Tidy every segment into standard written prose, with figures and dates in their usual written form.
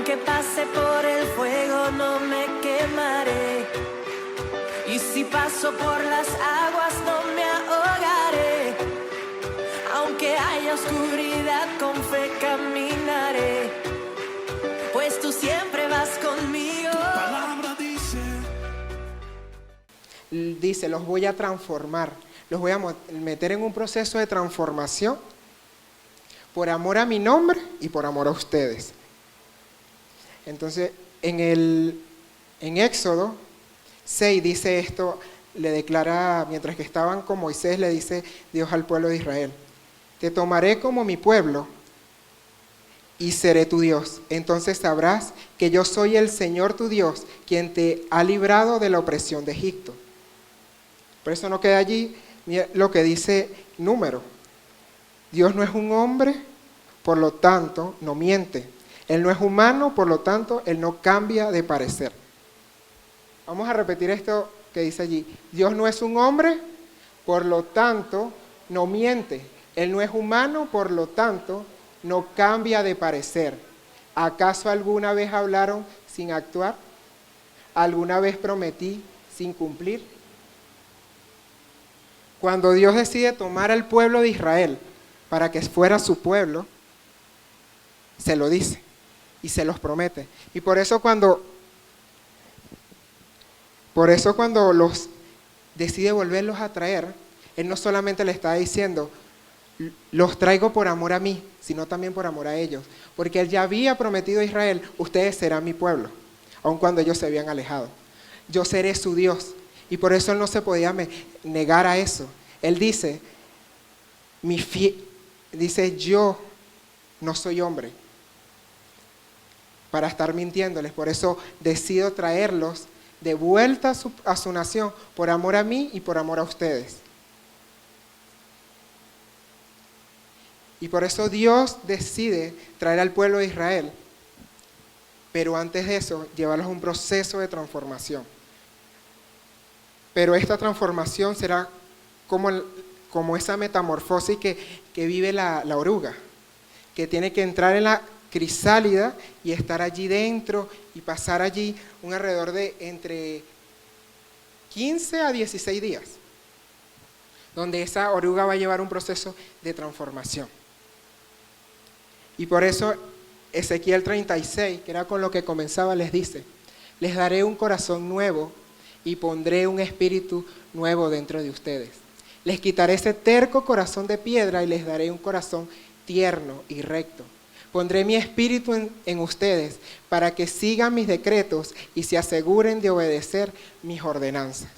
Aunque pase por el fuego no me quemaré, y si paso por las aguas no me ahogaré. Aunque haya oscuridad con fe caminaré, pues tú siempre vas conmigo. Tu palabra Dice, los voy a transformar, los voy a meter en un proceso de transformación por amor a mi nombre y por amor a ustedes. Entonces, en Éxodo 6 dice esto, le declara, mientras que estaban con Moisés, le dice Dios al pueblo de Israel: te tomaré como mi pueblo y seré tu Dios. Entonces sabrás que yo soy el Señor tu Dios, quien te ha librado de la opresión de Egipto. Por eso no queda allí lo que dice Número. Dios no es un hombre, por lo tanto no miente. Él no es humano, por lo tanto Él no cambia de parecer. Vamos a repetir esto que dice allí. Dios no es un hombre, por lo tanto no miente. Él no es humano, por lo tanto no cambia de parecer. ¿Acaso alguna vez hablaron sin actuar? ¿Alguna vez prometí sin cumplir? Cuando Dios decide tomar al pueblo de Israel para que fuera su pueblo, se lo dice y se los promete. Y por eso cuando los decide volverlos a traer, Él no solamente le está diciendo, los traigo por amor a mí, sino también por amor a ellos. Porque Él ya había prometido a Israel, ustedes serán mi pueblo, aun cuando ellos se habían alejado. Yo seré su Dios. Y por eso Él no se podía negar a eso. Él dice, yo no soy hombre para estar mintiéndoles. Por eso decido traerlos de vuelta a su nación por amor a mí y por amor a ustedes. Y por eso Dios decide traer al pueblo de Israel, pero antes de eso, llevarlos a un proceso de transformación. Pero esta transformación será como esa metamorfosis que vive la oruga, que tiene que entrar en la crisálida y estar allí dentro y pasar allí un alrededor de entre 15 a 16 días, donde esa oruga va a llevar un proceso de transformación. Y por eso Ezequiel 36, que era con lo que comenzaba, les dice, les daré un corazón nuevo y pondré un espíritu nuevo dentro de ustedes. Les quitaré ese terco corazón de piedra y les daré un corazón tierno y recto. Pondré mi espíritu en ustedes para que sigan mis decretos y se aseguren de obedecer mis ordenanzas.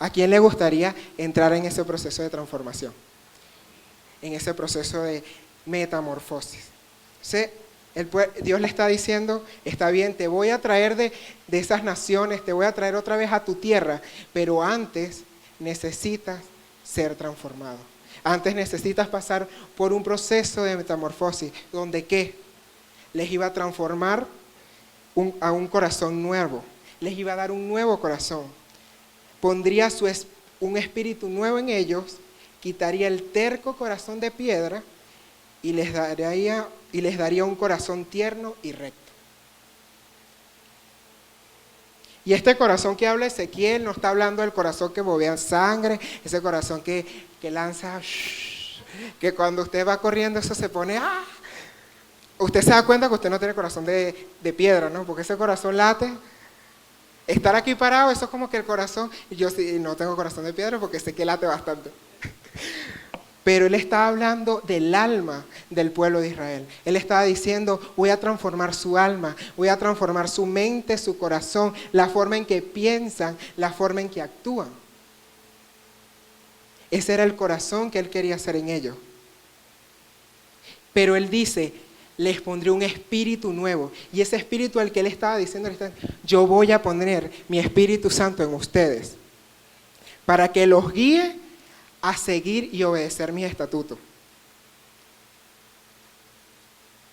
¿A quién le gustaría entrar en ese proceso de transformación? En ese proceso de metamorfosis. Dios le está diciendo, está bien, te voy a traer de esas naciones, te voy a traer otra vez a tu tierra, pero antes necesitas ser transformado. Antes necesitas pasar por un proceso de metamorfosis, donde ¿qué? Les iba a transformar a un corazón nuevo, les iba a dar un nuevo corazón, pondría un espíritu nuevo en ellos, quitaría el terco corazón de piedra y les daría un corazón tierno y recto. Y este corazón que habla Ezequiel no está hablando del corazón que bobea sangre, ese corazón que lanza, que cuando usted va corriendo eso se pone, usted se da cuenta que usted no tiene corazón de piedra, ¿no? Porque ese corazón late. Estar aquí parado, eso es como que el corazón, y yo sí no tengo corazón de piedra porque sé que late bastante. Pero Él está hablando del alma del pueblo de Israel. Él estaba diciendo, voy a transformar su alma, voy a transformar su mente, su corazón, la forma en que piensan, la forma en que actúan. Ese era el corazón que Él quería hacer en ellos. Pero Él dice, les pondré un espíritu nuevo. Y ese espíritu al que Él estaba diciendo, yo voy a poner mi Espíritu Santo en ustedes, para que los guíe a seguir y obedecer mis estatutos.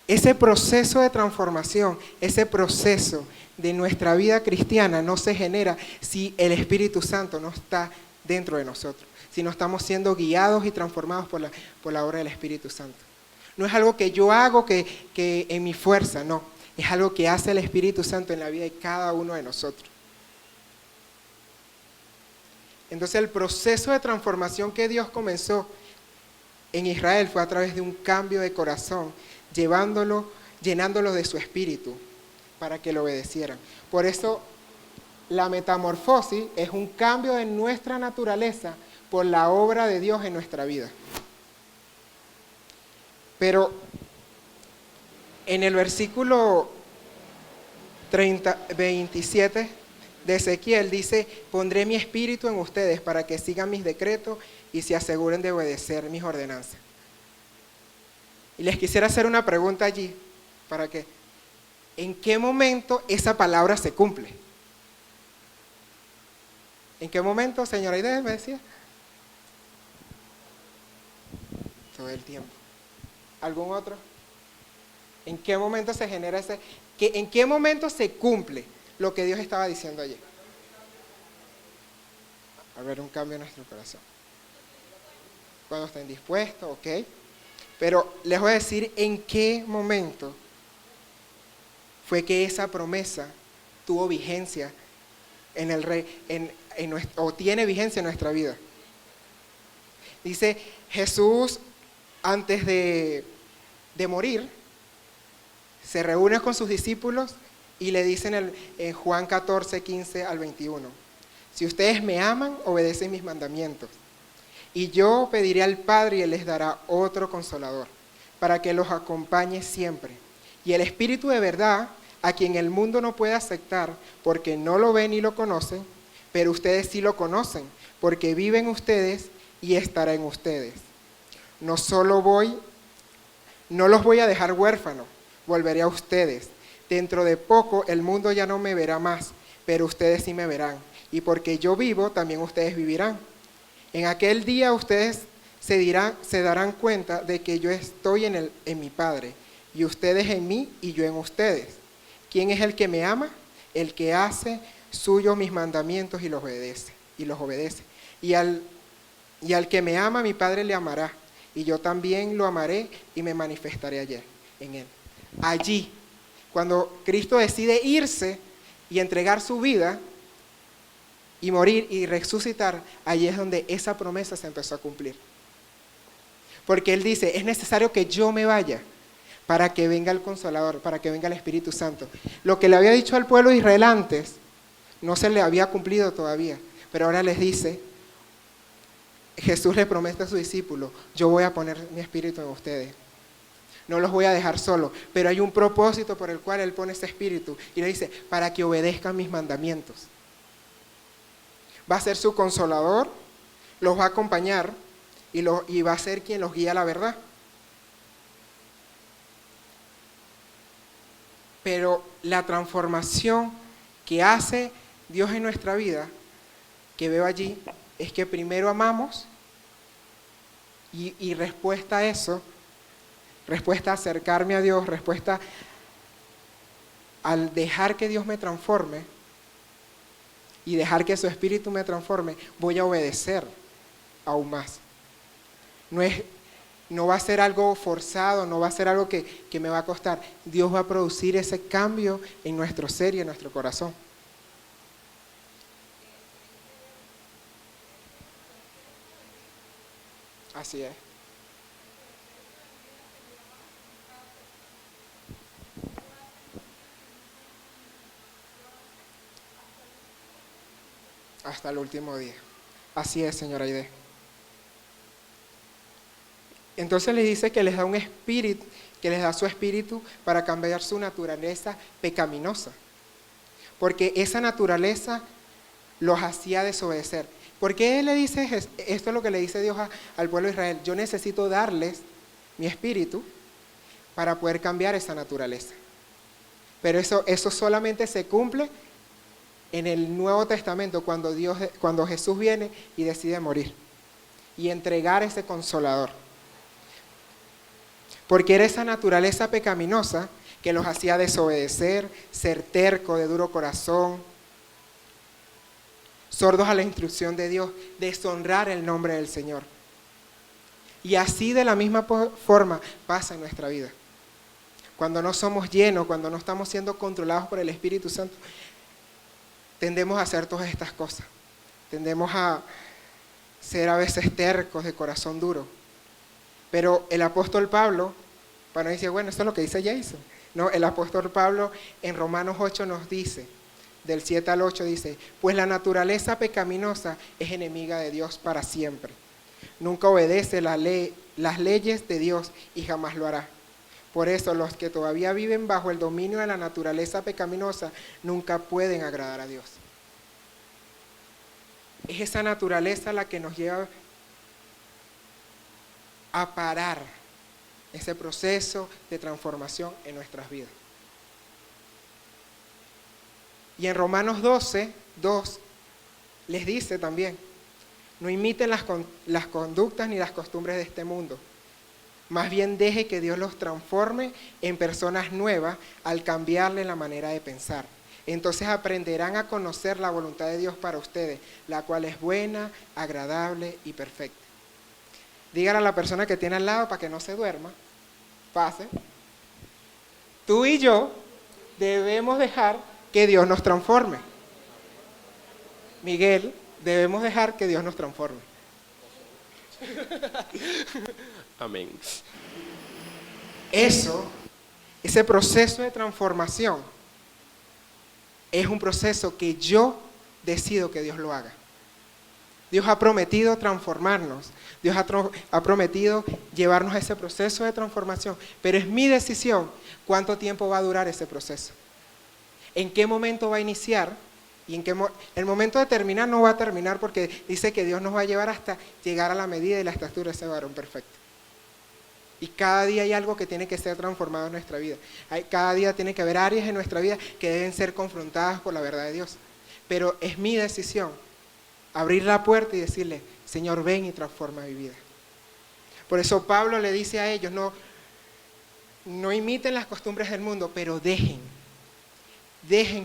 Ese proceso de transformación, ese proceso de nuestra vida cristiana no se genera si el Espíritu Santo no está dentro de nosotros, si no estamos siendo guiados y transformados por la obra del Espíritu Santo. No es algo que yo hago que en mi fuerza, no. Es algo que hace el Espíritu Santo en la vida de cada uno de nosotros. Entonces el proceso de transformación que Dios comenzó en Israel fue a través de un cambio de corazón, llenándolo de su espíritu para que lo obedecieran. Por eso la metamorfosis es un cambio de nuestra naturaleza por la obra de Dios en nuestra vida. Pero en el versículo 27 de Ezequiel dice: pondré mi espíritu en ustedes para que sigan mis decretos y se aseguren de obedecer mis ordenanzas. Y les quisiera hacer una pregunta allí, para que, ¿en qué momento esa palabra se cumple? ¿En qué momento, señora Aide, me decía? Todo el tiempo. ¿Algún otro? ¿En qué momento se genera en qué momento se cumple lo que Dios estaba diciendo ayer? A ver, un cambio en nuestro corazón. Cuando estén dispuestos, ok. Pero les voy a decir en qué momento fue que esa promesa tuvo vigencia o tiene vigencia en nuestra vida. Dice Jesús, antes de morir, se reúne con sus discípulos y le dicen en Juan 14, 15 al 21, si ustedes me aman, obedecen mis mandamientos. Y yo pediré al Padre y Él les dará otro consolador, para que los acompañe siempre. Y el Espíritu de verdad, a quien el mundo no puede aceptar, porque no lo ven ni lo conocen, pero ustedes sí lo conocen, porque vive en ustedes y estará en ustedes. No los voy a dejar huérfanos, volveré a ustedes. Dentro de poco el mundo ya no me verá más, pero ustedes sí me verán. Y porque yo vivo, también ustedes vivirán. En aquel día ustedes se darán cuenta de que yo estoy en mi Padre, y ustedes en mí y yo en ustedes. ¿Quién es el que me ama? El que hace suyos mis mandamientos y los obedece. Y al que me ama, mi Padre le amará, y yo también lo amaré y me manifestaré en él. Allí, cuando Cristo decide irse y entregar su vida y morir y resucitar, allí es donde esa promesa se empezó a cumplir. Porque Él dice, es necesario que yo me vaya para que venga el Consolador, para que venga el Espíritu Santo. Lo que le había dicho al pueblo de Israel antes, no se le había cumplido todavía, pero ahora les dice, Jesús le promete a sus discípulos, yo voy a poner mi Espíritu en ustedes. No los voy a dejar solos, pero hay un propósito por el cual Él pone ese Espíritu. Y le dice, para que obedezcan mis mandamientos. Va a ser su consolador, los va a acompañar y va a ser quien los guía a la verdad. Pero la transformación que hace Dios en nuestra vida, que veo allí, es que primero amamos y respuesta a eso, respuesta a acercarme a Dios, respuesta al dejar que Dios me transforme y dejar que su Espíritu me transforme, voy a obedecer aún más. No va a ser algo forzado, no va a ser algo que me va a costar. Dios va a producir ese cambio en nuestro ser y en nuestro corazón. Así es. Hasta el último día. Así es, señora Aide. Entonces les dice que les da un espíritu, que les da su espíritu para cambiar su naturaleza pecaminosa. Porque esa naturaleza los hacía desobedecer. ¿Por qué Él le dice esto? Es lo que le dice Dios al pueblo de Israel. Yo necesito darles mi espíritu para poder cambiar esa naturaleza. Pero eso solamente se cumple en el Nuevo Testamento, cuando Jesús viene y decide morir y entregar ese consolador. Porque era esa naturaleza pecaminosa que los hacía desobedecer, ser terco, de duro corazón, sordos a la instrucción de Dios, deshonrar el nombre del Señor. Y así de la misma forma pasa en nuestra vida. cuando no somos llenos, cuando no estamos siendo controlados por el Espíritu Santo, tendemos a hacer todas estas cosas. Tendemos a ser a veces tercos, de corazón duro. Pero el apóstol Pablo, para no decir, bueno, esto es lo que dice Jason. No, el apóstol Pablo en Romanos 8 nos dice, del 7 al 8 dice, pues la naturaleza pecaminosa es enemiga de Dios para siempre. Nunca obedece las leyes de Dios y jamás lo hará. Por eso los que todavía viven bajo el dominio de la naturaleza pecaminosa nunca pueden agradar a Dios. Es esa naturaleza la que nos lleva a parar ese proceso de transformación en nuestras vidas. Y en Romanos 12, 2, les dice también, no imiten las conductas ni las costumbres de este mundo. Más bien deje que Dios los transforme en personas nuevas al cambiarle la manera de pensar. Entonces aprenderán a conocer la voluntad de Dios para ustedes, la cual es buena, agradable y perfecta. Dígale a la persona que tiene al lado para que no se duerma, pase. Tú y yo debemos dejar que Dios nos transforme. Miguel, debemos dejar que Dios nos transforme. Amén. Ese proceso de transformación, es un proceso que yo decido que Dios lo haga. Dios ha prometido transformarnos. Dios ha prometido llevarnos a ese proceso de transformación. Pero es mi decisión cuánto tiempo va a durar ese proceso. En qué momento va a iniciar y el momento de terminar no va a terminar, porque dice que Dios nos va a llevar hasta llegar a la medida y la estatura de ese varón perfecto. Y cada día hay algo que tiene que ser transformado en nuestra vida. Cada día tiene que haber áreas en nuestra vida que deben ser confrontadas por la verdad de Dios. Pero es mi decisión abrir la puerta y decirle, Señor, ven y transforma mi vida. Por eso Pablo le dice a ellos, no imiten las costumbres del mundo, pero dejen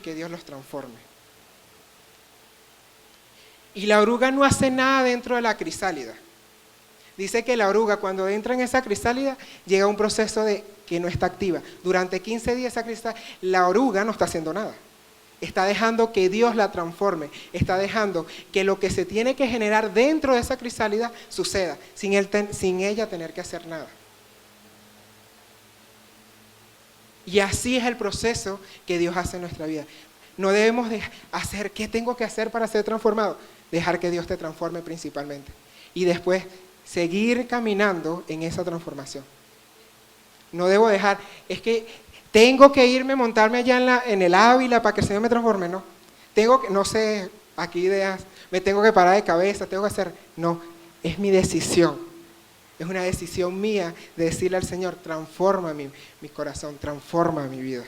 que Dios los transforme. Y la oruga no hace nada dentro de la crisálida. Dice que la oruga, cuando entra en esa crisálida, llega a un proceso de que no está activa. Durante 15 días la oruga no está haciendo nada. Está dejando que Dios la transforme. Está dejando que lo que se tiene que generar dentro de esa crisálida suceda, sin ella tener que hacer nada. Y así es el proceso que Dios hace en nuestra vida. No debemos hacer, ¿qué tengo que hacer para ser transformado? Dejar que Dios te transforme principalmente. Y después seguir caminando en esa transformación. No debo dejar, es que tengo que irme, montarme allá en el Ávila para que el Señor me transforme, no. No sé, aquí ideas, me tengo que parar de cabeza, tengo que hacer, no, es mi decisión. Es una decisión mía de decirle al Señor, transforma mi corazón, transforma mi vida.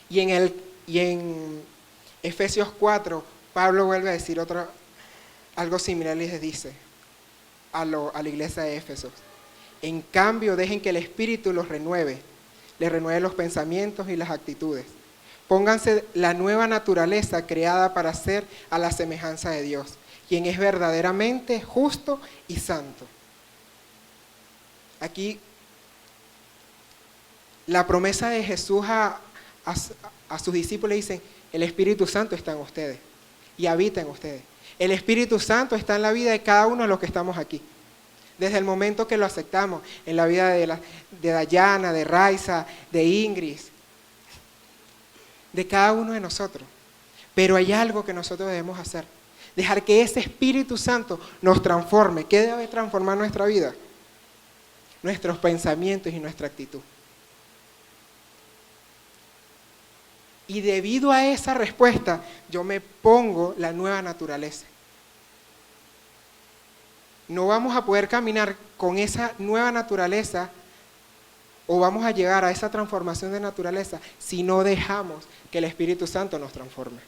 Y en Efesios 4, Pablo vuelve a decir algo similar y les dice a la iglesia de Éfeso. En cambio, dejen que el Espíritu los renueve, les renueve los pensamientos y las actitudes. Pónganse la nueva naturaleza creada para ser a la semejanza de Dios, quien es verdaderamente justo y santo. Aquí, la promesa de Jesús a sus discípulos dicen, el Espíritu Santo está en ustedes y habita en ustedes. El Espíritu Santo está en la vida de cada uno de los que estamos aquí. Desde el momento que lo aceptamos, en la vida de Dayana, de Raiza, de Ingrid, de cada uno de nosotros. Pero hay algo que nosotros debemos hacer. Dejar que ese Espíritu Santo nos transforme. ¿Qué debe transformar nuestra vida? Nuestros pensamientos y nuestra actitud. Y debido a esa respuesta, yo me pongo la nueva naturaleza. No vamos a poder caminar con esa nueva naturaleza o vamos a llegar a esa transformación de naturaleza si no dejamos que el Espíritu Santo nos transforme.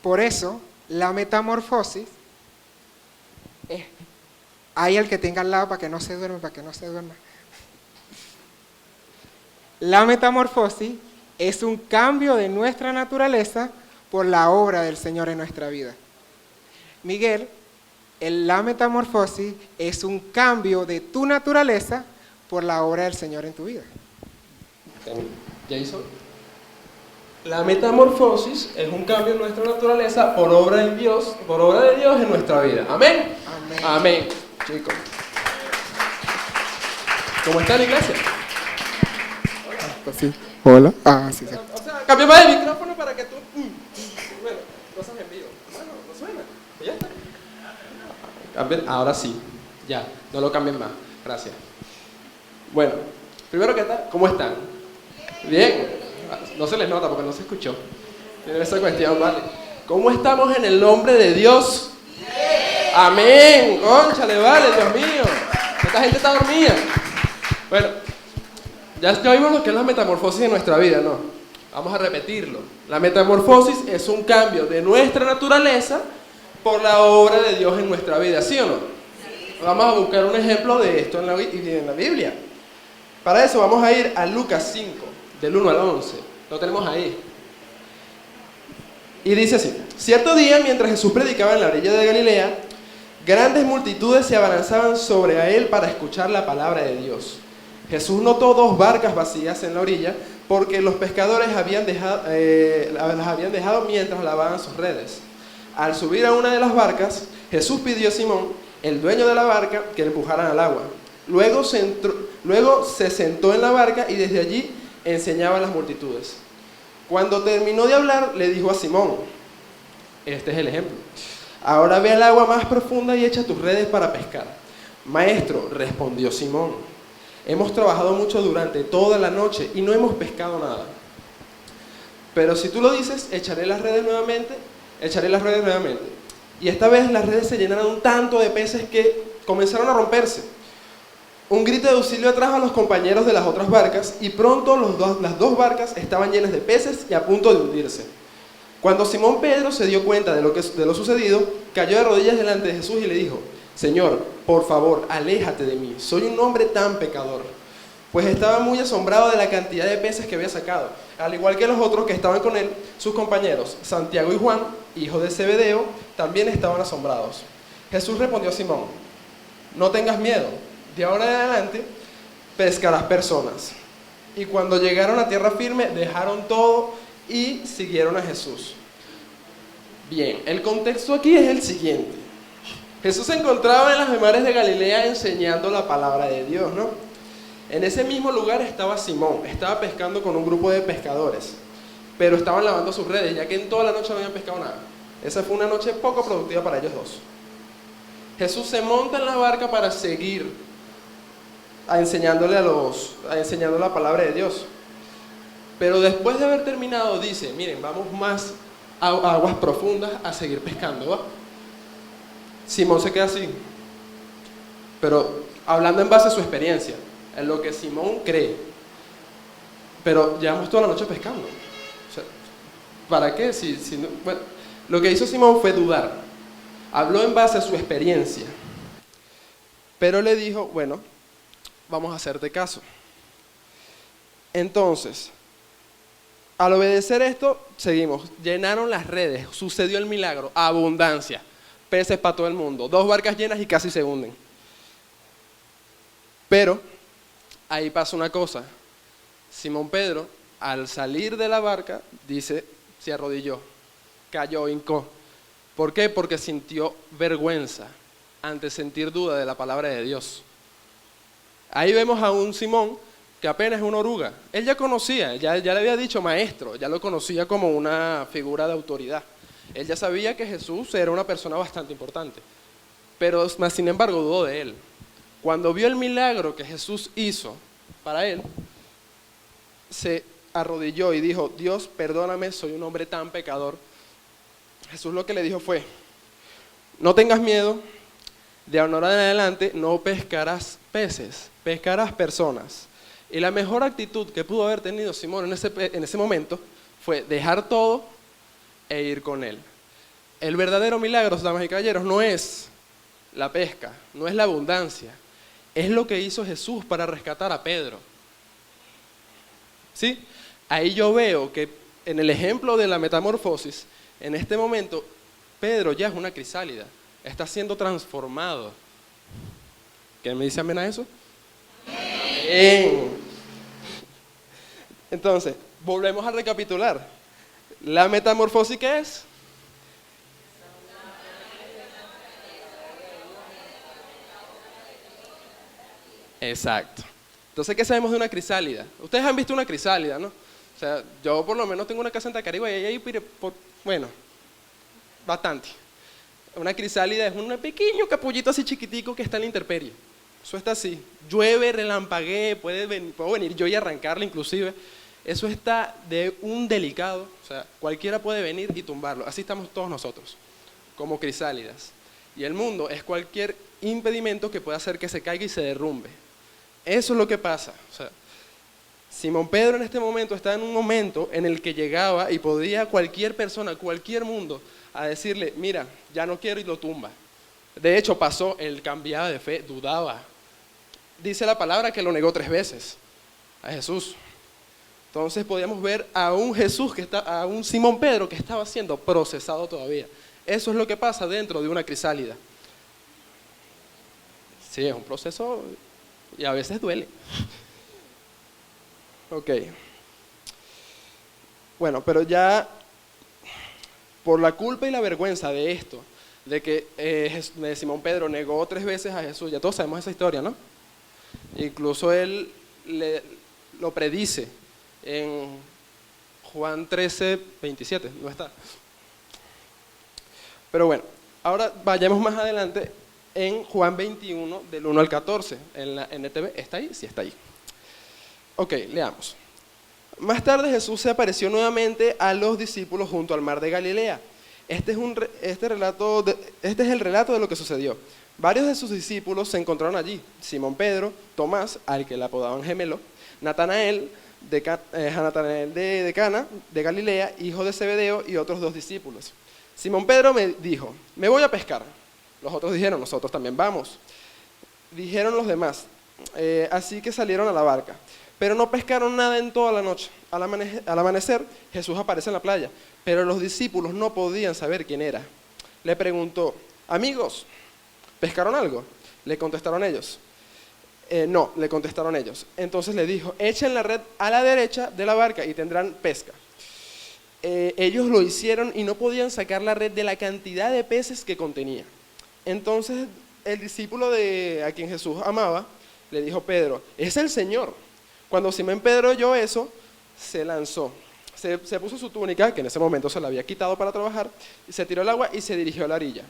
Por eso, la metamorfosis es... Hay el que tenga al lado para que no se duerma, La metamorfosis es un cambio de nuestra naturaleza por la obra del Señor en nuestra vida. Miguel La metamorfosis es un cambio de tu naturaleza por la obra del Señor en tu vida. Jason. La metamorfosis es un cambio en nuestra naturaleza por obra de Dios, en nuestra vida. Amén. Amén. Amén, chicos. ¿Cómo está la iglesia? Sí. Hola. Sí. O sea, cambiamos el micrófono para que tú... Bueno, cosas en vivo. Bueno, no suena. Ya está. Ahora sí. Ya, no lo cambien más. Gracias. Bueno, primero, ¿qué tal? ¿Cómo están? Bien. No se les nota porque no se escuchó. Tiene esa cuestión, vale. ¿Cómo estamos en el nombre de Dios? Amén. Cónchale, vale, Dios mío. Esta gente está dormida. Bueno, ya vimos lo que es la metamorfosis en nuestra vida, ¿no? Vamos a repetirlo. La metamorfosis es un cambio de nuestra naturaleza por la obra de Dios en nuestra vida, ¿sí o no? Vamos a buscar un ejemplo de esto en la Biblia. Para eso vamos a ir a Lucas 5, del 1 al 11. Lo tenemos ahí. Y dice así: cierto día, mientras Jesús predicaba en la orilla de Galilea, grandes multitudes se abalanzaban sobre a él para escuchar la palabra de Dios. Jesús notó 2 barcas vacías en la orilla porque los pescadores las habían dejado mientras lavaban sus redes. Al subir a una de las barcas, Jesús pidió a Simón, el dueño de la barca, que le empujaran al agua. Luego se sentó en la barca y desde allí enseñaba a las multitudes. Cuando terminó de hablar, le dijo a Simón, este es el ejemplo: ahora ve al agua más profunda y echa tus redes para pescar. Maestro, respondió Simón, hemos trabajado mucho durante toda la noche y no hemos pescado nada. Pero si tú lo dices, echaré las redes nuevamente. Y esta vez las redes se llenaron tanto de peces que comenzaron a romperse. Un grito de auxilio atrajo a los compañeros de las otras barcas y pronto las dos barcas estaban llenas de peces y a punto de hundirse. Cuando Simón Pedro se dio cuenta de lo sucedido, cayó de rodillas delante de Jesús y le dijo: Señor, por favor, aléjate de mí, soy un hombre tan pecador. Pues estaba muy asombrado de la cantidad de peces que había sacado, al igual que los otros que estaban con él. Sus compañeros, Santiago y Juan, hijos de Zebedeo, también estaban asombrados. Jesús respondió a Simón: no tengas miedo, de ahora en adelante pescarás personas. Y cuando llegaron a tierra firme, dejaron todo y siguieron a Jesús. Bien, el contexto aquí es el siguiente. Jesús se encontraba en las mares de Galilea enseñando la palabra de Dios, ¿no? En ese mismo lugar estaba Simón, estaba pescando con un grupo de pescadores, pero estaban lavando sus redes, ya que en toda la noche no habían pescado nada. Esa fue una noche poco productiva para ellos dos. Jesús se monta en la barca para seguir enseñando la palabra de Dios. Pero después de haber terminado, dice: miren, vamos más a aguas profundas a seguir pescando, ¿va? Simón se queda así, pero hablando en base a su experiencia, en lo que Simón cree. Pero llevamos toda la noche pescando. O sea, ¿para qué? Bueno, lo que hizo Simón fue dudar. Habló en base a su experiencia. Pero le dijo: bueno, vamos a hacerte caso. Entonces, al obedecer esto, seguimos. Llenaron las redes, sucedió el milagro, abundancia, peces para todo el mundo, 2 barcas llenas y casi se hunden. Pero ahí pasa una cosa. Simón Pedro, al salir de la barca, dice, se arrodilló, cayó, hincó. ¿Por qué? Porque sintió vergüenza ante sentir duda de la palabra de Dios. Ahí vemos a un Simón que apenas es una oruga. Él ya conocía, ya le había dicho maestro, ya lo conocía como una figura de autoridad. Él ya sabía que Jesús era una persona bastante importante, pero sin embargo dudó de él. Cuando vio el milagro que Jesús hizo para él, se arrodilló y dijo: Dios, perdóname, soy un hombre tan pecador. Jesús lo que le dijo fue: no tengas miedo, de ahora en adelante no pescarás peces, pescarás personas. Y la mejor actitud que pudo haber tenido Simón en ese momento fue dejar todo e ir con él. El verdadero milagro, damas y caballeros, no es la pesca, no es la abundancia, es lo que hizo Jesús para rescatar a Pedro. ¿Sí? Ahí yo veo que en el ejemplo de la metamorfosis, en este momento, Pedro ya es una crisálida. está siendo transformado. ¿Quién me dice amén a eso? Bien. Entonces, volvemos a recapitular. ¿La metamorfosis qué es? Exacto. Entonces, ¿qué sabemos de una crisálida? Ustedes han visto una crisálida, ¿no? O sea, yo por lo menos tengo una casa en Tacarigua y ahí, bueno, bastante. Una crisálida es un pequeño capullito así chiquitico que está en la intemperie. Eso está así. Llueve, relampaguee, puedo venir yo y arrancarla inclusive. Eso está de un delicado, o sea, cualquiera puede venir y tumbarlo. Así estamos todos nosotros, como crisálidas. Y el mundo es cualquier impedimento que pueda hacer que se caiga y se derrumbe. Eso es lo que pasa. O sea, Simón Pedro en este momento está en un momento en el que llegaba y podía cualquier persona, cualquier mundo, a decirle, mira, ya no quiero, y lo tumba. De hecho pasó, él cambiaba de fe, dudaba. Dice la palabra que lo negó 3 veces a Jesús. Entonces podíamos ver a un Jesús, a un Simón Pedro que estaba siendo procesado todavía. Eso es lo que pasa dentro de una crisálida. Sí, es un proceso y a veces duele. Ok. Bueno, pero ya por la culpa y la vergüenza de esto, de que Simón Pedro negó 3 veces a Jesús, ya todos sabemos esa historia, ¿no? Incluso él lo predice en Juan 13, 27, no está. Pero bueno, ahora vayamos más adelante en Juan 21, del 1 al 14, en la NTV. ¿Está ahí? Sí, está ahí. Ok, leamos. Más tarde Jesús se apareció nuevamente a los discípulos junto al mar de Galilea. Este es el relato de lo que sucedió. Varios de sus discípulos se encontraron allí. Simón Pedro, Tomás, al que le apodaban Gemelo, Natanael de Cana, de Galilea, hijo de Zebedeo, y otros 2 discípulos. Simón Pedro me dijo, me voy a pescar. Los otros dijeron, nosotros también vamos. Dijeron los demás, así que salieron a la barca. Pero no pescaron nada en toda la noche. Al amanecer, Jesús aparece en la playa, pero los discípulos no podían saber quién era. Le preguntó, amigos, ¿pescaron algo? Le contestaron ellos. No, le contestaron ellos. Entonces le dijo, echen la red a la derecha de la barca y tendrán pesca. Ellos lo hicieron y no podían sacar la red de la cantidad de peces que contenía. Entonces el discípulo a quien Jesús amaba le dijo, Pedro, es el Señor. Cuando Simón Pedro oyó eso, se lanzó. Se puso su túnica, que en ese momento se la había quitado para trabajar, y se tiró al agua y se dirigió a la orilla.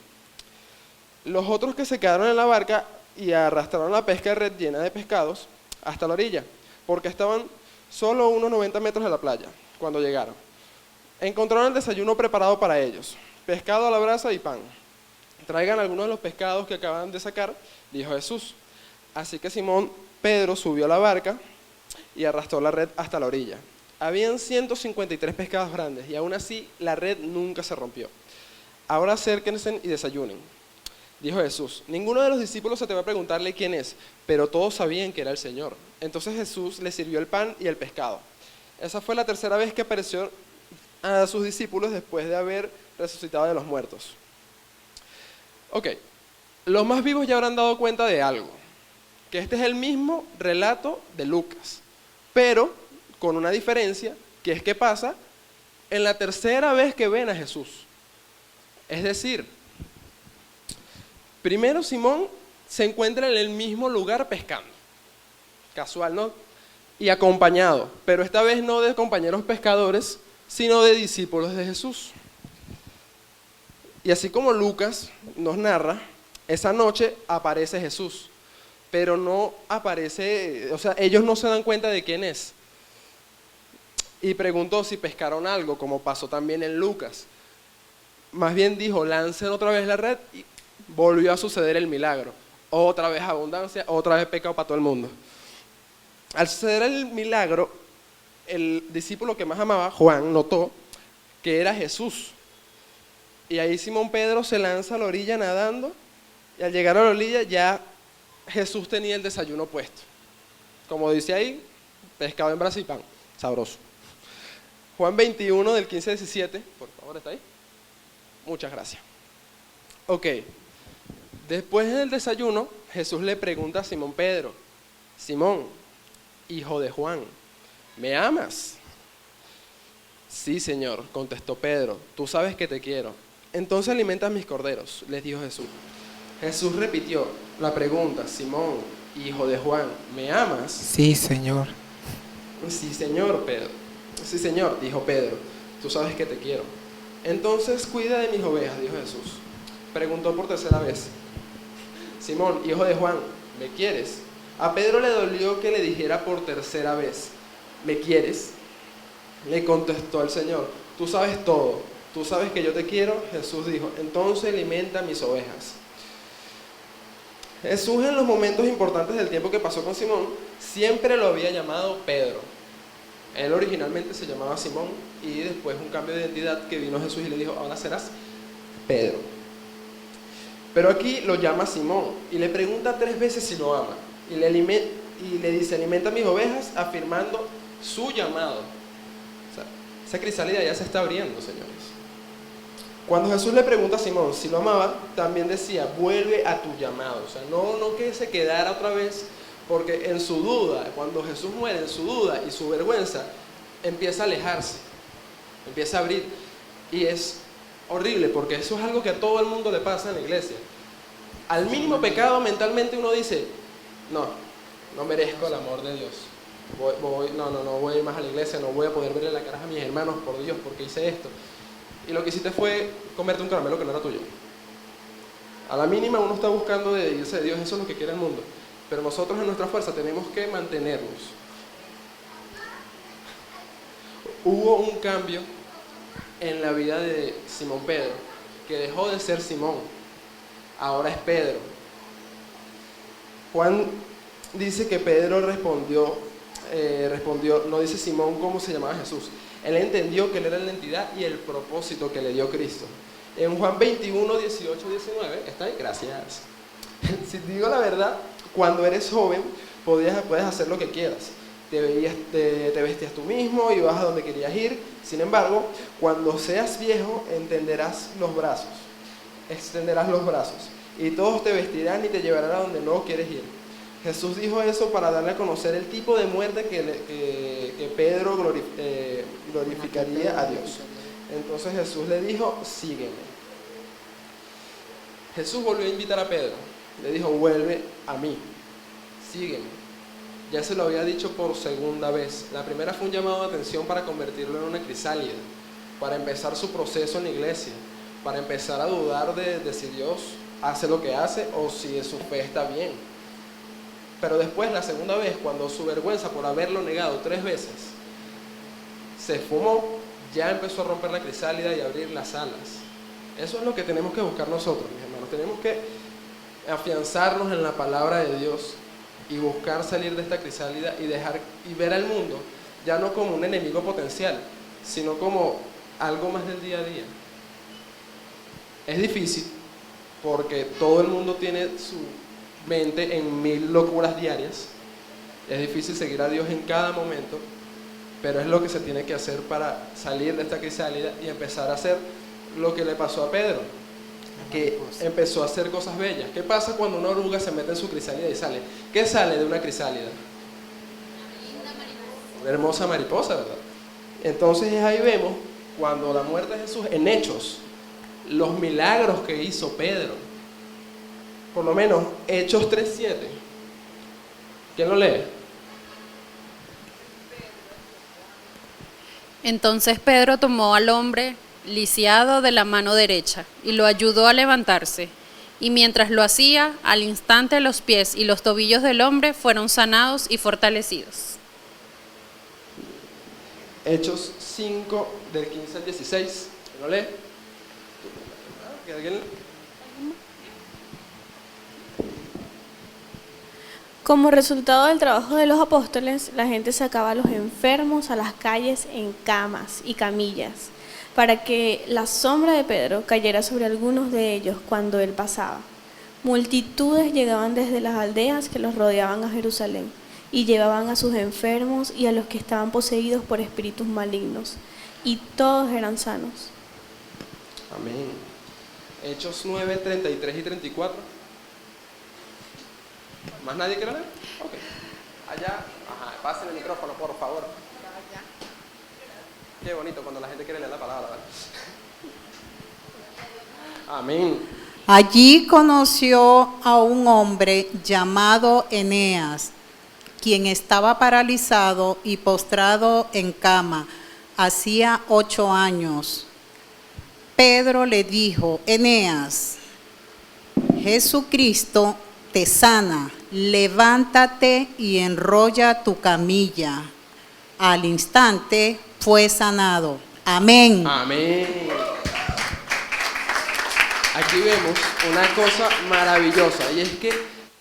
Los otros que se quedaron en la barca y arrastraron la pesca de red llena de pescados hasta la orilla, porque estaban solo unos 90 metros de la playa cuando llegaron. Encontraron el desayuno preparado para ellos, pescado a la brasa y pan. Traigan algunos de los pescados que acaban de sacar, dijo Jesús. Así que Simón Pedro subió a la barca y arrastró la red hasta la orilla. Habían 153 pescados grandes y aún así la red nunca se rompió. Ahora acérquense y desayunen, dijo Jesús. Ninguno de los discípulos se atrevió a preguntarle quién es, pero todos sabían que era el Señor. Entonces Jesús les sirvió el pan y el pescado. Esa fue la 3ª vez que apareció a sus discípulos después de haber resucitado de los muertos. Ok, los más vivos ya habrán dado cuenta de algo, que este es el mismo relato de Lucas, pero con una diferencia, que es que pasa en la 3ª vez que ven a Jesús. Es decir, primero Simón se encuentra en el mismo lugar pescando, casual, ¿no? Y acompañado, pero esta vez no de compañeros pescadores, sino de discípulos de Jesús. Y así como Lucas nos narra, esa noche aparece Jesús, pero no aparece, o sea, ellos no se dan cuenta de quién es. Y preguntó si pescaron algo, como pasó también en Lucas. Más bien dijo, lancen otra vez la red, y volvió a suceder el milagro. Otra vez abundancia, otra vez pecado para todo el mundo. Al suceder el milagro, el discípulo que más amaba, Juan, notó que era Jesús. Y ahí Simón Pedro se lanza a la orilla nadando, y al llegar a la orilla ya Jesús tenía el desayuno puesto. Como dice ahí, pescado en brasa y pan, sabroso. Juan 21 del 15 al 17, por favor, ¿está ahí? Muchas gracias. Ok, Después del desayuno, Jesús le pregunta a Simón Pedro: Simón, hijo de Juan, ¿me amas? Sí, Señor, contestó Pedro, tú sabes que te quiero. Entonces alimentas mis corderos, les dijo Jesús. Jesús repitió la pregunta: Simón, hijo de Juan, ¿me amas? Sí, Señor. Sí, Señor, Pedro. Sí, Señor, dijo Pedro, tú sabes que te quiero. Entonces cuida de mis ovejas, dijo Jesús. Preguntó por tercera vez: Simón, hijo de Juan, ¿me quieres? A Pedro le dolió que le dijera por tercera vez: ¿me quieres? Le contestó el Señor: tú sabes todo, tú sabes que yo te quiero. Jesús dijo: entonces alimenta mis ovejas. Jesús, en los momentos importantes del tiempo que pasó con Simón, siempre lo había llamado Pedro. Él originalmente se llamaba Simón y después un cambio de identidad que vino Jesús y le dijo: ahora serás Pedro. Pero aquí lo llama Simón y le pregunta 3 veces si lo ama. Y le dice: alimenta mis ovejas, afirmando su llamado. O sea, esa crisálida ya se está abriendo, señores. Cuando Jesús le pregunta a Simón si lo amaba, también decía: vuelve a tu llamado. O sea, no que se quedara otra vez, porque en su duda, cuando Jesús muere, en su duda y su vergüenza, empieza a alejarse, empieza a abrir. Y es horrible, porque eso es algo que a todo el mundo le pasa en la iglesia. Al mínimo pecado, mentalmente uno dice: no merezco el amor de Dios. No voy a ir más a la iglesia, no voy a poder verle la cara a mis hermanos, por Dios, porque hice esto. Y lo que hiciste fue comerte un caramelo que no era tuyo. A la mínima uno está buscando de irse de Dios, eso es lo que quiere el mundo. Pero nosotros en nuestra fuerza tenemos que mantenernos. Hubo un cambio en la vida de Simón Pedro, que dejó de ser Simón, ahora es Pedro. Juan dice que Pedro respondió, no dice Simón cómo se llamaba Jesús. Él entendió que él era la identidad y el propósito que le dio Cristo. En Juan 21, 18, 19, ¿está ahí? Gracias. Si te digo la verdad, cuando eres joven puedes hacer lo que quieras. Te vestías tú mismo y vas a donde querías ir. Sin embargo, cuando seas viejo, extenderás los brazos y todos te vestirán y te llevarán a donde no quieres ir. Jesús dijo eso para darle a conocer el tipo de muerte que Pedro glorificaría a Dios. Entonces Jesús le dijo: sígueme. Jesús volvió a invitar a Pedro, le dijo: vuelve a mí, sígueme. Ya se lo había dicho por segunda vez. La primera fue un llamado de atención para convertirlo en una crisálida, para empezar su proceso en la iglesia, para empezar a dudar de si Dios hace lo que hace o si su fe está bien. Pero después, la segunda vez, cuando su vergüenza por haberlo negado 3 veces se esfumó, ya empezó a romper la crisálida y a abrir las alas. Eso es lo que tenemos que buscar nosotros, mis hermanos. Tenemos que afianzarnos en la palabra de Dios y buscar salir de esta crisálida y ver al mundo ya no como un enemigo potencial, sino como algo más del día a día. Es difícil porque todo el mundo tiene su mente en 1000 locuras diarias. Es difícil seguir a Dios en cada momento, pero es lo que se tiene que hacer para salir de esta crisálida y empezar a hacer lo que le pasó a Pedro, que empezó a hacer cosas bellas. ¿Qué pasa cuando una oruga se mete en su crisálida y sale? ¿Qué sale de una crisálida? Una hermosa mariposa, ¿verdad? Entonces ahí vemos, cuando la muerte de Jesús, en Hechos, los milagros que hizo Pedro. Por lo menos Hechos 3:7. ¿Quién lo lee? Entonces Pedro tomó al hombre lisiado de la mano derecha y lo ayudó a levantarse. Y mientras lo hacía, al instante los pies y los tobillos del hombre fueron sanados y fortalecidos. Hechos 5, del 15 al 16. ¿Quién lo lee? ¿Alguien? Como resultado del trabajo de los apóstoles, la gente sacaba a los enfermos a las calles en camas y camillas, para que la sombra de Pedro cayera sobre algunos de ellos cuando él pasaba. Multitudes llegaban desde las aldeas que los rodeaban a Jerusalén, y llevaban a sus enfermos y a los que estaban poseídos por espíritus malignos, y todos eran sanos. Amén. Hechos 9, 33 y 34. ¿Más nadie quiere leer? Ok. Allá, pasen el micrófono, por favor. Qué bonito cuando la gente quiere leer la palabra, ¿verdad? Amén. Allí conoció a un hombre llamado Eneas, quien estaba paralizado y postrado en cama hacía 8 años. Pedro le dijo: Eneas, Jesucristo te sana, levántate y enrolla tu camilla. Al instante fue sanado. Amén. Amén. Aquí vemos una cosa maravillosa, y es que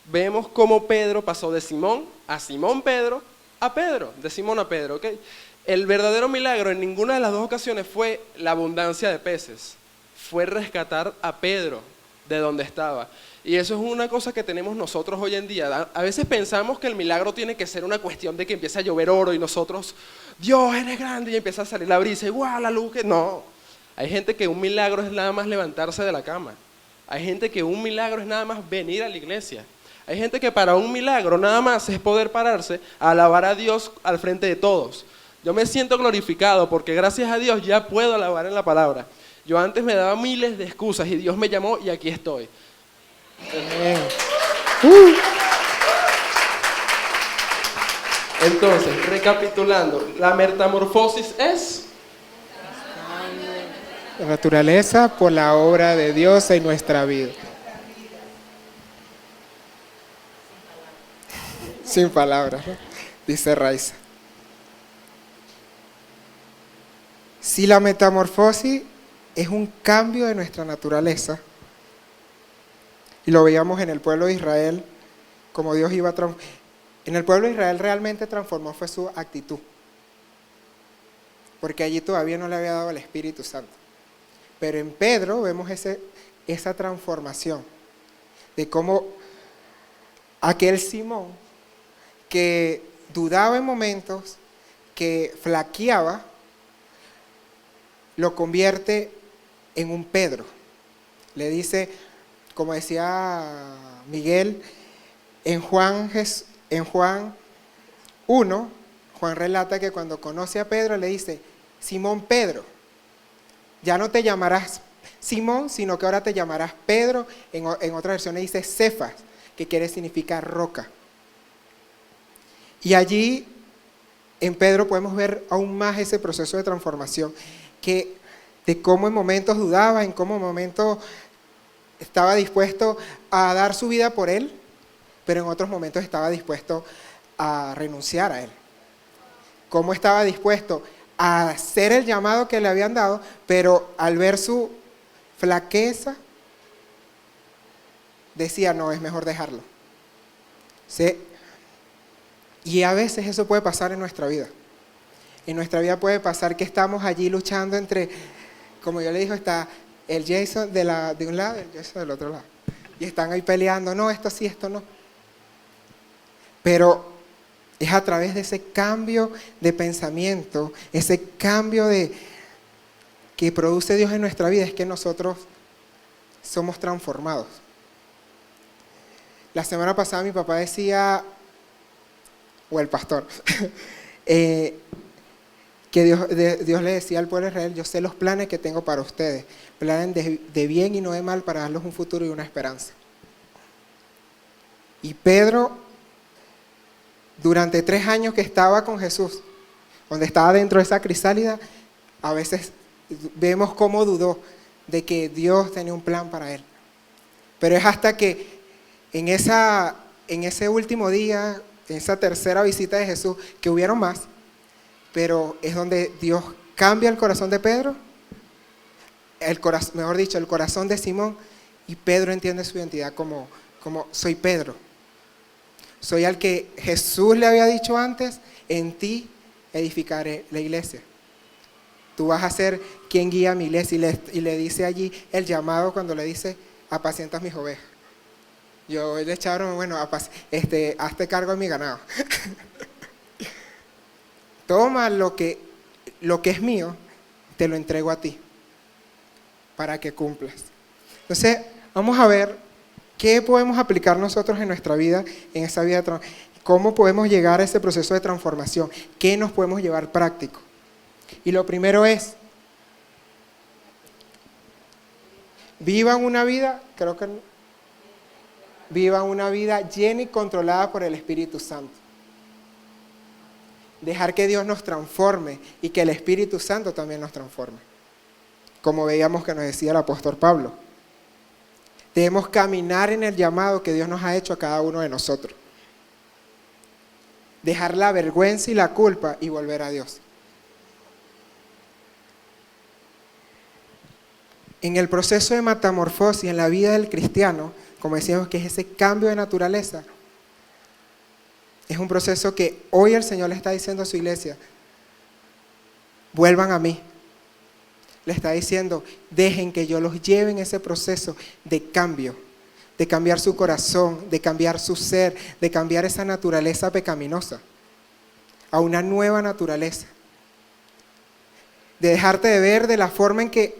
vemos cómo Pedro pasó de Simón a Simón Pedro a Pedro, de Simón a Pedro, ¿ok? El verdadero milagro en ninguna de las dos ocasiones fue la abundancia de peces, fue rescatar a Pedro de donde estaba. Y eso es una cosa que tenemos nosotros hoy en día. A veces pensamos que el milagro tiene que ser una cuestión de que empiece a llover oro y nosotros, Dios, eres grande, y empieza a salir la brisa, igual la luz, que no. Hay gente que un milagro es nada más levantarse de la cama. Hay gente que un milagro es nada más venir a la iglesia. Hay gente que para un milagro nada más es poder pararse a alabar a Dios al frente de todos. Yo me siento glorificado porque gracias a Dios ya puedo alabar en la palabra. Yo antes me daba miles de excusas y Dios me llamó y aquí estoy. Entonces, recapitulando, la metamorfosis es La naturaleza por la obra de Dios en nuestra vida. Sin palabras, ¿no? Dice Raiza. Si la metamorfosis es un cambio de nuestra naturaleza, y lo veíamos en el pueblo de Israel, como Dios iba a en el pueblo de Israel realmente transformó fue su actitud, porque allí todavía no le había dado el Espíritu Santo. Pero en Pedro vemos esa transformación, de cómo aquel Simón que dudaba en momentos, que flaqueaba, lo convierte en un Pedro. Le dice, como decía Miguel, en Juan 1, Juan relata que cuando conoce a Pedro le dice: Simón Pedro, ya no te llamarás Simón, sino que ahora te llamarás Pedro. En otra versión le dice Cefas, que quiere significar roca. Y allí en Pedro podemos ver aún más ese proceso de transformación, de cómo en momentos dudaba, en cómo en momentos estaba dispuesto a dar su vida por él, pero en otros momentos estaba dispuesto a renunciar a él. Cómo estaba dispuesto a hacer el llamado que le habían dado, pero al ver su flaqueza, decía, no, es mejor dejarlo. ¿Sí? Y a veces eso puede pasar en nuestra vida. En nuestra vida puede pasar que estamos allí luchando entre, como yo le digo, está el Jason de un lado y el Jason del otro lado. Y están ahí peleando, no, esto sí, esto no. Pero es a través de ese cambio de pensamiento, ese cambio que produce Dios en nuestra vida, es que nosotros somos transformados. La semana pasada mi papá decía, o el pastor, que Dios le decía al pueblo de Israel: yo sé los planes que tengo para ustedes, planes de bien y no de mal, para darles un futuro y una esperanza. Y Pedro, durante 3 años que estaba con Jesús, donde estaba dentro de esa crisálida, a veces vemos cómo dudó de que Dios tenía un plan para él. Pero es hasta que en ese último día, en esa tercera visita de Jesús, que hubieron más, pero es donde Dios cambia el corazón de Pedro, el corazón de Simón, y Pedro entiende su identidad como soy Pedro. Soy al que Jesús le había dicho antes: en ti edificaré la iglesia. Tú vas a ser quien guía mi iglesia. Y le dice allí el llamado cuando le dice: apacientas mis ovejas. Yo le echaron, bueno, hazte cargo de mi ganado. Toma lo que es mío, te lo entrego a ti, para que cumplas. Entonces, vamos a ver ¿Qué podemos aplicar nosotros en nuestra vida, en esa vida? ¿Cómo podemos llegar a ese proceso de transformación? ¿Qué nos podemos llevar práctico? Y lo primero es, vivan una vida llena y controlada por el Espíritu Santo. Dejar que Dios nos transforme y que el Espíritu Santo también nos transforme. Como veíamos que nos decía el apóstol Pablo. Debemos caminar en el llamado que Dios nos ha hecho a cada uno de nosotros. Dejar la vergüenza y la culpa y volver a Dios. En el proceso de metamorfosis en la vida del cristiano, como decíamos que es ese cambio de naturaleza, es un proceso que hoy el Señor le está diciendo a su iglesia, vuelvan a mí. Le está diciendo, dejen que yo los lleve en ese proceso de cambio, de cambiar su corazón, de cambiar su ser, de cambiar esa naturaleza pecaminosa a una nueva naturaleza. De dejarte de ver de la forma en que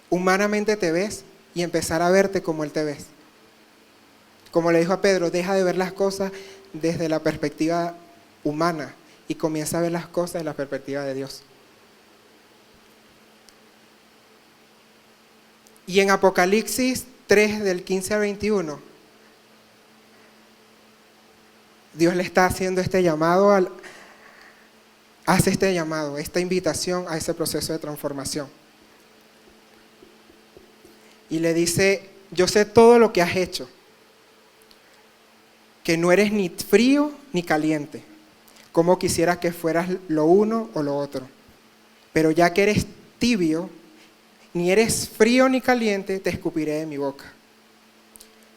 humanamente te ves y empezar a verte como Él te ves. Como le dijo a Pedro, deja de ver las cosas desde la perspectiva humana y comienza a ver las cosas desde la perspectiva de Dios. Y en Apocalipsis 3, del 15 al 21, Dios le está haciendo este llamado, hace este llamado, esta invitación a ese proceso de transformación. Y le dice, yo sé todo lo que has hecho, que no eres ni frío ni caliente, como quisieras que fueras lo uno o lo otro. Pero ya que eres tibio, ni eres frío ni caliente, te escupiré de mi boca.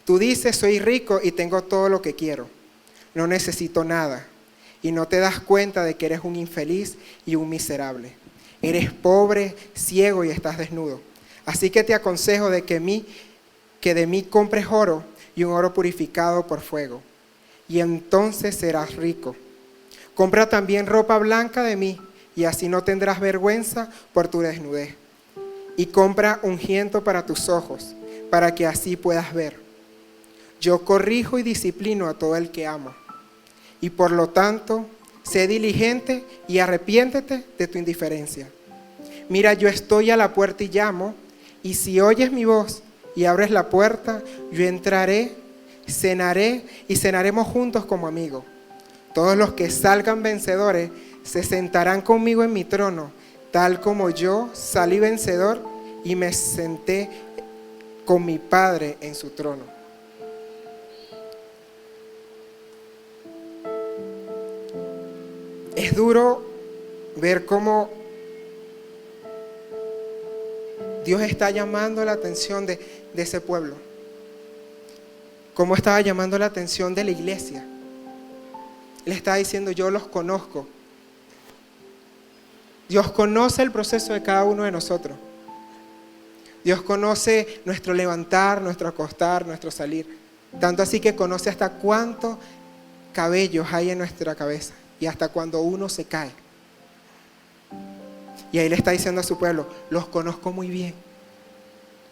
Tú dices, soy rico y tengo todo lo que quiero, no necesito nada, y no te das cuenta de que eres un infeliz y un miserable. Eres pobre, ciego y estás desnudo. Así que te aconsejo que de mí compres oro y un oro purificado por fuego, y entonces serás rico. Compra también ropa blanca de mí, y así no tendrás vergüenza por tu desnudez. Y compra ungiento para tus ojos, para que así puedas ver. Yo corrijo y disciplino a todo el que amo. Y por lo tanto, sé diligente y arrepiéntete de tu indiferencia. Mira, yo estoy a la puerta y llamo, y si oyes mi voz y abres la puerta, yo entraré, cenaré y cenaremos juntos como amigos. Todos los que salgan vencedores se sentarán conmigo en mi trono, tal como yo salí vencedor y me senté con mi Padre en su trono. Es duro ver cómo Dios está llamando la atención de ese pueblo. Cómo estaba llamando la atención de la iglesia. Él está diciendo, yo los conozco. Dios conoce el proceso de cada uno de nosotros. Dios conoce nuestro levantar, nuestro acostar, nuestro salir. Tanto así que conoce hasta cuántos cabellos hay en nuestra cabeza y hasta cuando uno se cae. Y ahí le está diciendo a su pueblo, los conozco muy bien.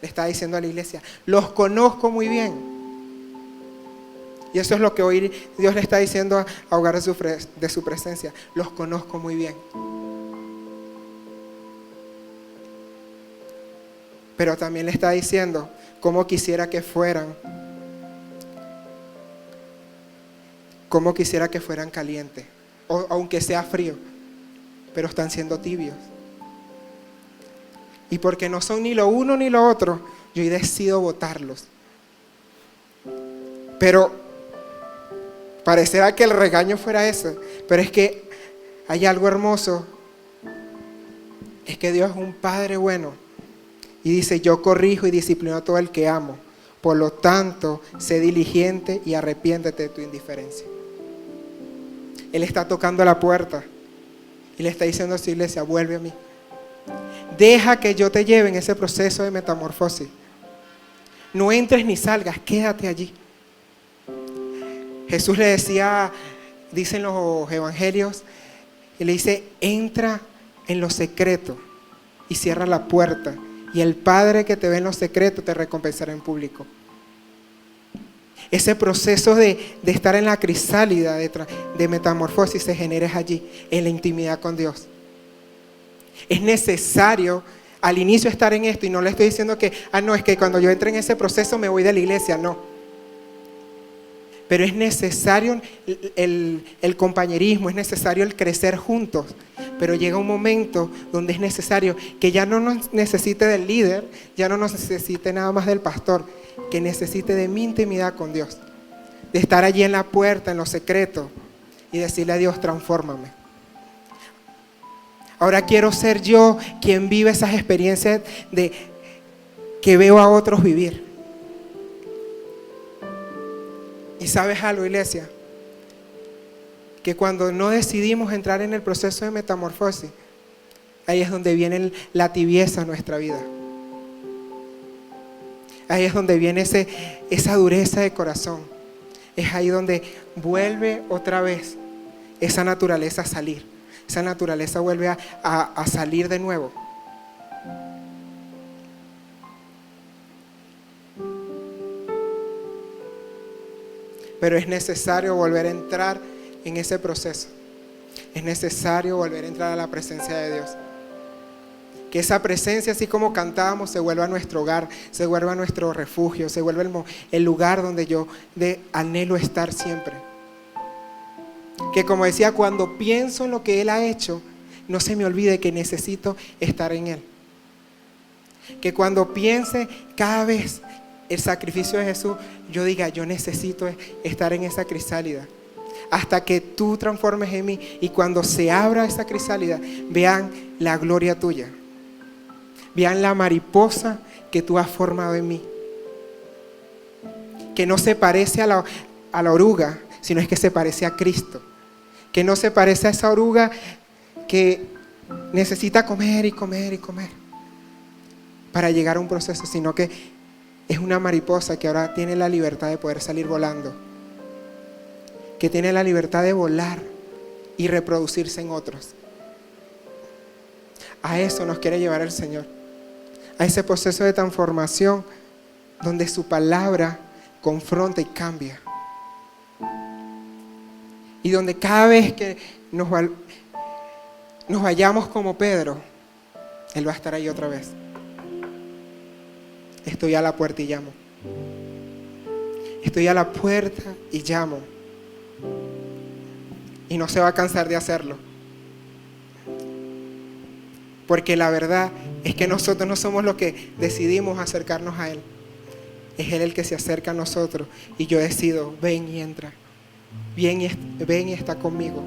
Le está diciendo a la iglesia, los conozco muy bien. Y eso es lo que hoy Dios le está diciendo a hogar de su presencia. Los conozco muy bien. Pero también le está diciendo cómo quisiera que fueran calientes, o aunque sea frío, pero están siendo tibios. Y porque no son ni lo uno ni lo otro, yo he decidido botarlos. Pero parecerá que el regaño fuera ese, pero es que hay algo hermoso, es que Dios es un Padre bueno y dice, yo corrijo y disciplino a todo el que amo, por lo tanto, sé diligente y arrepiéntete de tu indiferencia. Él está tocando la puerta y le está diciendo a su iglesia, vuelve a mí. Deja que yo te lleve en ese proceso de metamorfosis. No entres ni salgas, quédate allí. Jesús le decía, dicen los evangelios, y le dice, entra en lo secreto y cierra la puerta, y el Padre que te ve en lo secreto te recompensará en público. Ese proceso de estar en la crisálida, de metamorfosis, se genera allí, en la intimidad con Dios. Es necesario al inicio estar en esto, y no le estoy diciendo que, no, es que cuando yo entre en ese proceso me voy de la iglesia, no. Pero es necesario el compañerismo, es necesario el crecer juntos. Pero llega un momento donde es necesario que ya no nos necesite del líder, ya no nos necesite nada más del pastor, que necesite de mi intimidad con Dios. De estar allí en la puerta, en lo secreto, y decirle a Dios, transfórmame. Ahora quiero ser yo quien vive esas experiencias que veo a otros vivir. Y sabes algo, iglesia, que cuando no decidimos entrar en el proceso de metamorfosis, ahí es donde viene la tibieza en nuestra vida. Ahí es donde viene esa dureza de corazón. Es ahí donde vuelve otra vez esa naturaleza a salir. Esa naturaleza vuelve a salir de nuevo. Pero es necesario volver a entrar en ese proceso. Es necesario volver a entrar a la presencia de Dios. Que esa presencia, así como cantábamos, se vuelva a nuestro hogar, se vuelva a nuestro refugio, se vuelva el lugar donde yo anhelo estar siempre. Que como decía, cuando pienso en lo que Él ha hecho, no se me olvide que necesito estar en Él. Que cuando piense cada vez el sacrificio de Jesús, yo diga, yo necesito estar en esa crisálida. Hasta que tú transformes en mí, y cuando se abra esa crisálida, vean la gloria tuya. Vean la mariposa que tú has formado en mí. Que no se parece a la oruga, sino es que se parece a Cristo. Que no se parece a esa oruga que necesita comer y comer y comer para llegar a un proceso, sino que es una mariposa que ahora tiene la libertad de poder salir volando, que tiene la libertad de volar y reproducirse en otros. A eso nos quiere llevar el Señor, a ese proceso de transformación donde su palabra confronta y cambia. Y donde cada vez que nos vayamos como Pedro, Él va a estar ahí otra vez. Estoy a la puerta y llamo. Estoy a la puerta y llamo. Y no se va a cansar de hacerlo. Porque la verdad es que nosotros no somos los que decidimos acercarnos a Él. Es Él el que se acerca a nosotros. Y yo decido, ven y entra. Ven y está conmigo.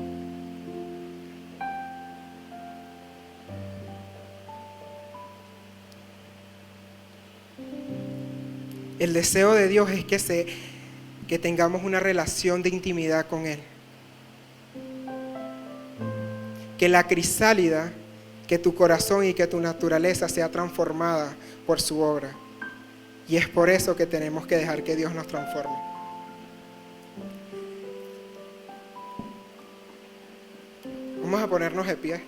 El deseo de Dios es que tengamos una relación de intimidad con Él. Que la crisálida, que tu corazón y que tu naturaleza sea transformada por su obra. Y es por eso que tenemos que dejar que Dios nos transforme. Vamos a ponernos de pie.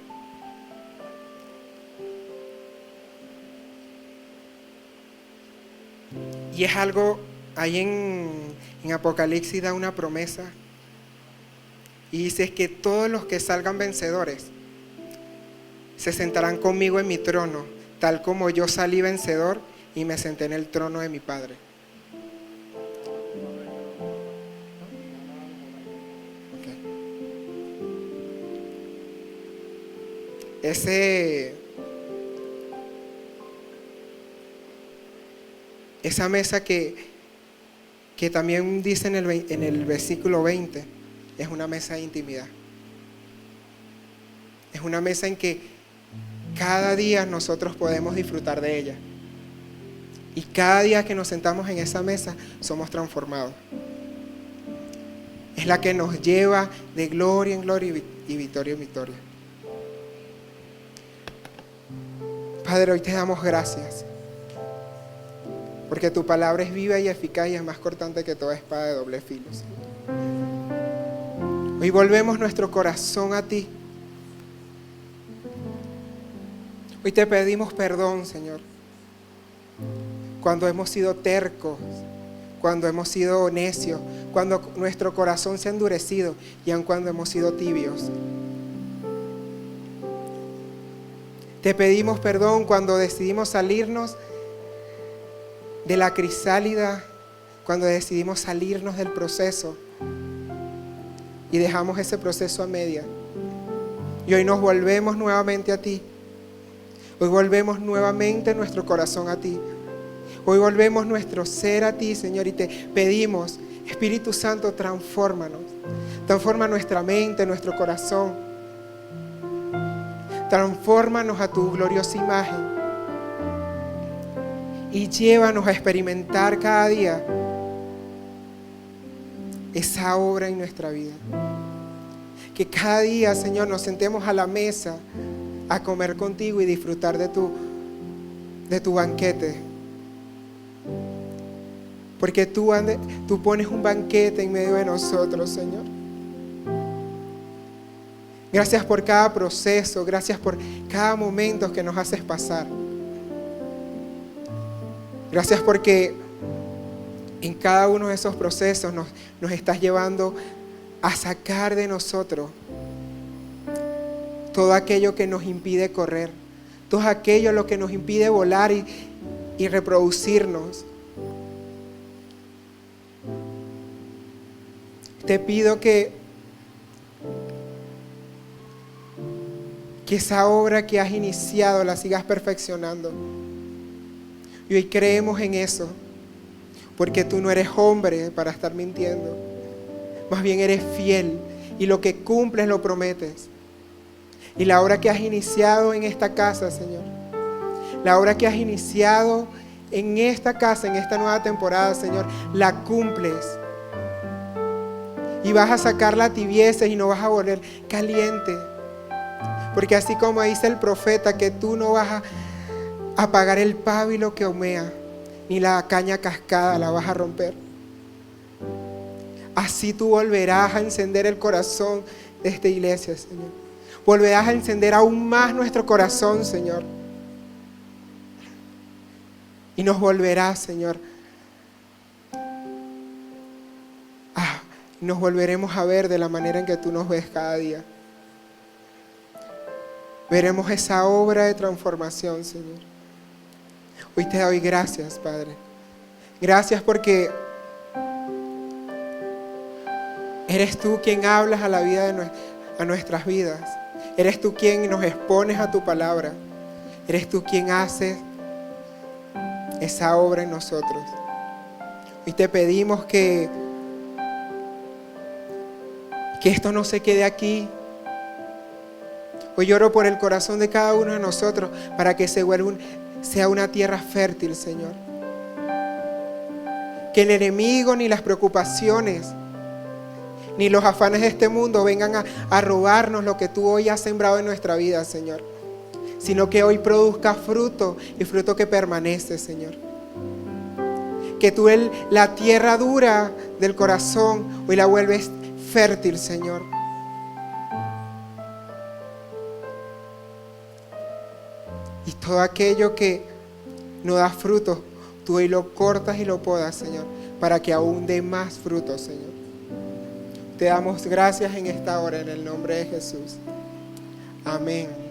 Y es algo, ahí en Apocalipsis da una promesa. Y dice que todos los que salgan vencedores se sentarán conmigo en mi trono, tal como yo salí vencedor y me senté en el trono de mi Padre. Esa mesa que también dice en el versículo 20, es una mesa de intimidad. Es una mesa en que cada día nosotros podemos disfrutar de ella. Y cada día que nos sentamos en esa mesa, somos transformados. Es la que nos lleva de gloria en gloria y victoria en victoria. Padre, hoy te damos gracias, porque tu palabra es viva y eficaz y es más cortante que toda espada de doble filo. Hoy volvemos nuestro corazón a ti. Hoy te pedimos perdón, Señor, cuando hemos sido tercos, cuando hemos sido necios, cuando nuestro corazón se ha endurecido y aun cuando hemos sido tibios. Te pedimos perdón cuando decidimos salirnos de la crisálida, cuando decidimos salirnos del proceso y dejamos ese proceso a media. Y hoy nos volvemos nuevamente a ti. Hoy volvemos nuevamente nuestro corazón a ti. Hoy volvemos nuestro ser a ti, Señor, y te pedimos, Espíritu Santo, transfórmanos. Transforma nuestra mente, nuestro corazón. Transfórmanos a tu gloriosa imagen. Y llévanos a experimentar cada día esa obra en nuestra vida. Que cada día, Señor, nos sentemos a la mesa a comer contigo y disfrutar de tu banquete. Porque tú pones un banquete en medio de nosotros, Señor. Gracias por cada proceso, gracias por cada momento que nos haces pasar. Gracias porque en cada uno de esos procesos nos estás llevando a sacar de nosotros todo aquello que nos impide correr, todo aquello lo que nos impide volar y reproducirnos. Te pido que esa obra que has iniciado la sigas perfeccionando. Y hoy creemos en eso, porque tú no eres hombre para estar mintiendo. Más bien eres fiel y lo que cumples lo prometes. Y la obra que has iniciado en esta casa, Señor, la obra que has iniciado en esta casa, en esta nueva temporada, Señor, la cumples. Y vas a sacar la tibieza y no vas a volver caliente. Porque así como dice el profeta que tú no vas a apagar el pábilo que humea, ni la caña cascada la vas a romper. Así tú volverás a encender el corazón de esta iglesia, Señor. Volverás a encender aún más nuestro corazón, Señor. Y nos volverás, Señor. Nos volveremos a ver de la manera en que tú nos ves cada día. Veremos esa obra de transformación, Señor. Hoy te doy gracias, Padre. Gracias porque eres tú quien hablas a la vida a nuestras vidas. Eres tú quien nos expones a tu palabra. Eres tú quien haces esa obra en nosotros. Hoy te pedimos que esto no se quede aquí. Hoy oro por el corazón de cada uno de nosotros para que sea una tierra fértil, Señor. Que el enemigo ni las preocupaciones ni los afanes de este mundo vengan a robarnos lo que tú hoy has sembrado en nuestra vida, Señor. Sino que hoy produzca fruto y fruto que permanece, Señor. Que tú la tierra dura del corazón hoy la vuelves fértil, Señor. Y todo aquello que no da fruto, tú hoy lo cortas y lo podas, Señor, para que aún dé más fruto, Señor. Te damos gracias en esta hora, en el nombre de Jesús. Amén.